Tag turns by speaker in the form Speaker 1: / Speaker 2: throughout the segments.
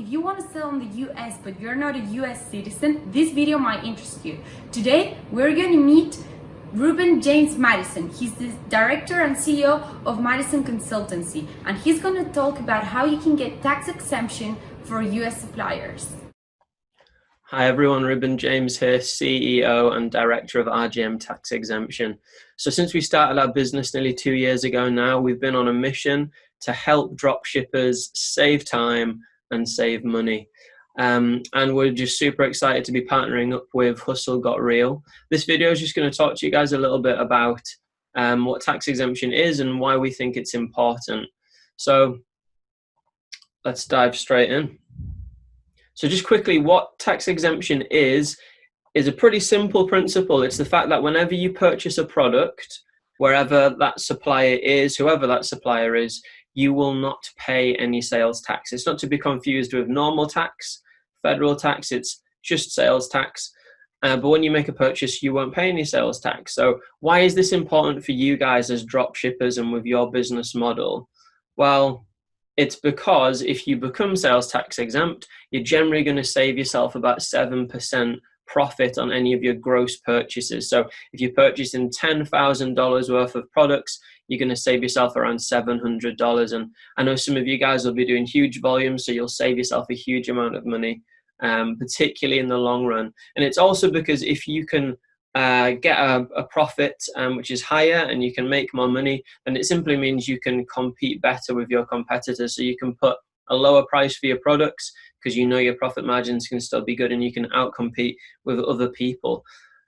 Speaker 1: if you want to sell in the US but you're not a US citizen, this video might interest you. Today, we're going to meet Ruben James Madison. He's the director and CEO of Madison Consultancy, and he's going to talk about how you can get tax exemption for US suppliers.
Speaker 2: Hi everyone, Ruben James here, CEO and Director of RGM Tax Exemption. So since we started our business nearly 2 years ago now, we've been on a mission to help dropshippers save time and save money. And we're just super excited to be partnering up with Hustle Got Real. This video is just going to talk to you guys a little bit about what tax exemption is and why we think it's important. So let's dive straight in. So just quickly, what tax exemption is a pretty simple principle. It's the fact that whenever you purchase a product, wherever that supplier is, whoever that supplier is, you will not pay any sales tax. It's not to be confused with normal tax, federal tax, it's just sales tax. But when you make a purchase, you won't pay any sales tax. So why is this important for you guys as drop shippers and with your business model? Well, it's because if you become sales tax exempt, you're generally going to save yourself about 7% profit on any of your gross purchases. So if you're purchasing $10,000 worth of products, you're going to save yourself around $700. And I know some of you guys will be doing huge volumes, so you'll save yourself a huge amount of money, particularly in the long run. And it's also because if you can get a profit which is higher and you can make more money, then it simply means you can compete better with your competitors. So you can put a lower price for your products because you know your profit margins can still be good and you can outcompete with other people.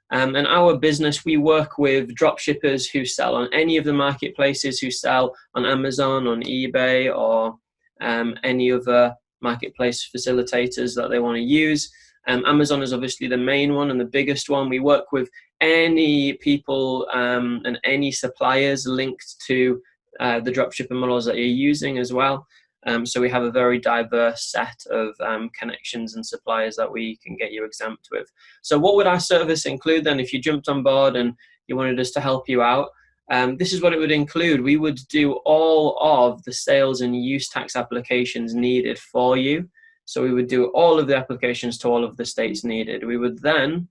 Speaker 2: And our business, we work with drop shippers who sell on any of the marketplaces, who sell on Amazon, on eBay, or any other marketplace facilitators that they want to use. Amazon is obviously the main one and the biggest one. We work with any people and any suppliers linked to the dropshipping models that you're using as well. So we have a very diverse set of connections and suppliers that we can get you exempt with. So what would our service include then if you jumped on board and you wanted us to help you out? This is what it would include. We would do all of the sales and use tax applications needed for you. So we would do all of the applications to all of the states needed. We would then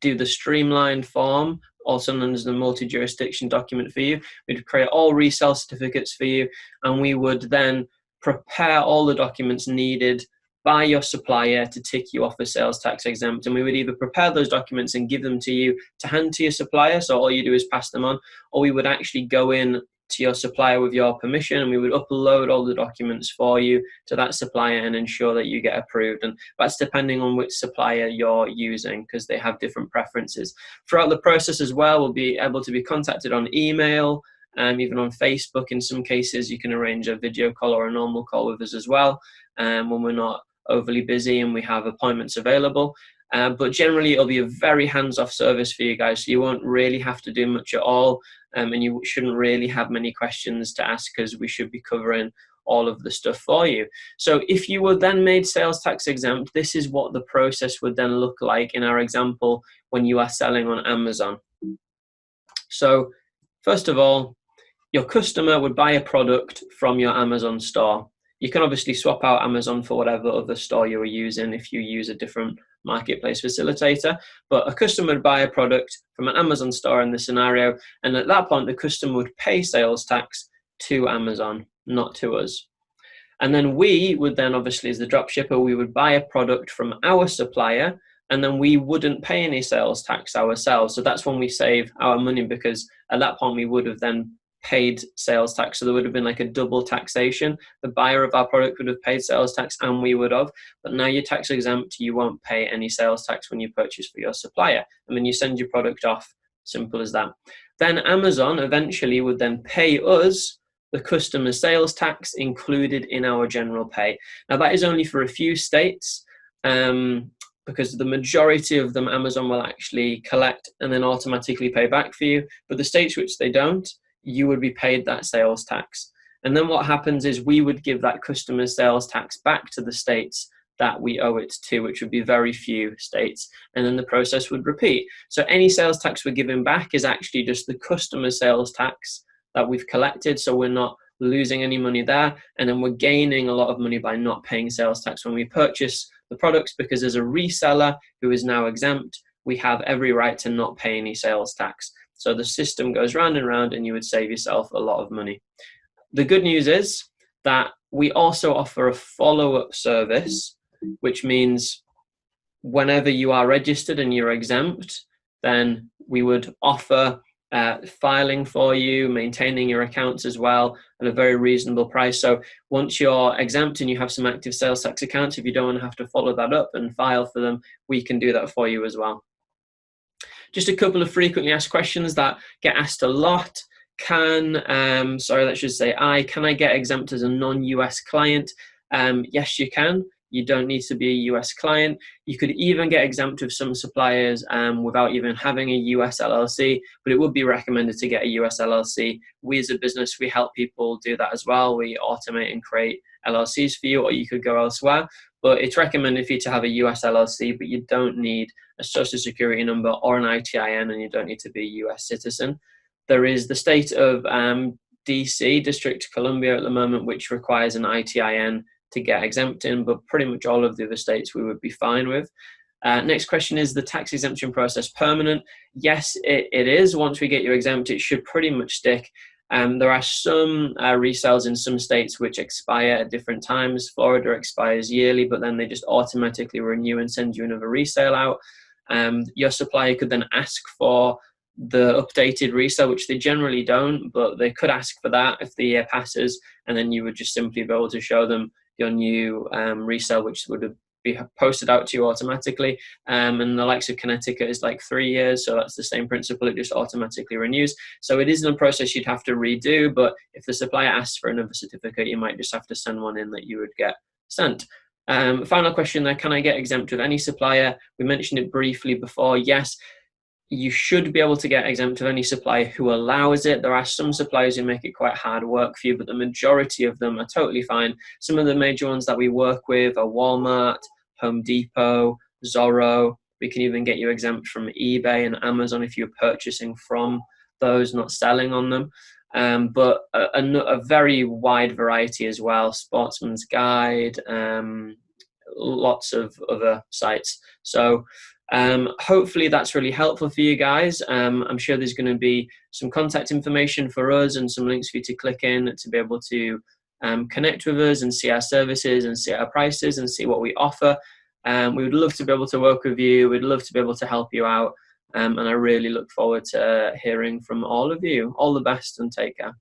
Speaker 2: do the streamlined form, also known as the multi-jurisdiction document for you. We'd create all resale certificates for you, and we would then prepare all the documents needed by your supplier to tick you off as sales tax exempt. And we would either prepare those documents and give them to you to hand to your supplier, so all you do is pass them on, or we would actually go in to your supplier with your permission and we would upload all the documents for you to that supplier and ensure that you get approved. And that's depending on which supplier you're using because they have different preferences. Throughout the process as well, we'll be able to be contacted on email, even on Facebook. In some cases, you can arrange a video call or a normal call with us as well when we're not overly busy and we have appointments available. But generally, it'll be a very hands-off service for you guys, so you won't really have to do much at all, and you shouldn't really have many questions to ask because we should be covering all of the stuff for you. So if you were then made sales tax exempt, this is what the process would then look like in our example when you are selling on Amazon. So first of all, your customer would buy a product from your Amazon store. You can obviously swap out Amazon for whatever other store you were using if you use a different marketplace facilitator, but a customer would buy a product from an Amazon store in this scenario, and at that point the customer would pay sales tax to Amazon, not to us. And then we would then, obviously as the drop shipper, we would buy a product from our supplier, and then we wouldn't pay any sales tax ourselves. So that's when we save our money, because at that point we would have then paid sales tax. So there would have been like a double taxation. The buyer of our product would have paid sales tax and we would have, but now you're tax exempt, you won't pay any sales tax when you purchase for your supplier. And then you send your product off, simple as that. Then Amazon eventually would then pay us the customer sales tax included in our general pay. Now that is only for a few states, because the majority of them Amazon will actually collect and then automatically pay back for you. But the states which they don't, you would be paid that sales tax. And then what happens is we would give that customer sales tax back to the states that we owe it to, which would be very few states. And then the process would repeat. So any sales tax we're giving back is actually just the customer sales tax that we've collected. So we're not losing any money there, and then we're gaining a lot of money by not paying sales tax when we purchase the products, because as a reseller who is now exempt, we have every right to not pay any sales tax. So the system goes round and round, and you would save yourself a lot of money. The good news is that we also offer a follow-up service, which means whenever you are registered and you're exempt, then we would offer filing for you, maintaining your accounts as well at a very reasonable price. So once you're exempt and you have some active sales tax accounts, if you don't want to have to follow that up and file for them, we can do that for you as well. Just a couple of frequently asked questions that get asked a lot. Can I get exempt as a non-US client? Yes, you can. You don't need to be a US client. You could even get exempt with some suppliers without even having a US LLC, but it would be recommended to get a US LLC. We as a business, we help people do that as well. We automate and create LLCs for you, or you could go elsewhere. But it's recommended for you to have a US LLC, but you don't need a social security number or an ITIN, and you don't need to be a US citizen. There is the state of DC, District of Columbia at the moment, which requires an ITIN to get exempt in, but pretty much all of the other states we would be fine with. Next question, is the tax exemption process permanent? Yes, it is. Once we get you exempt, it should pretty much stick. There are some resales in some states which expire at different times. Florida expires yearly, but then they just automatically renew and send you another resale out. Your supplier could then ask for the updated resale, which they generally don't, but they could ask for that if the year passes, and then you would just simply be able to show them your new resale, which would be posted out to you automatically. And the likes of Connecticut is like 3 years, so that's the same principle, it just automatically renews. So it isn't a process you'd have to redo, but if the supplier asks for another certificate, you might just have to send one in that you would get sent. Final question there, can I get exempt with any supplier? We mentioned it briefly before. Yes, you should be able to get exempt of any supplier who allows it. There are some suppliers who make it quite hard work for you, but the majority of them are totally fine. Some of the major ones that we work with are Walmart, Home Depot, Zorro. We can even get you exempt from eBay and Amazon if you're purchasing from those, not selling on them. But a very wide variety as well. Sportsman's Guide, lots of other sites. So hopefully that's really helpful for you guys. I'm sure there's going to be some contact information for us and some links for you to click in to be able to connect with us and see our services and see our prices and see what we offer. We would love to be able to work with you. We'd love to be able to help you out. And I really look forward to hearing from all of you. All the best and take care.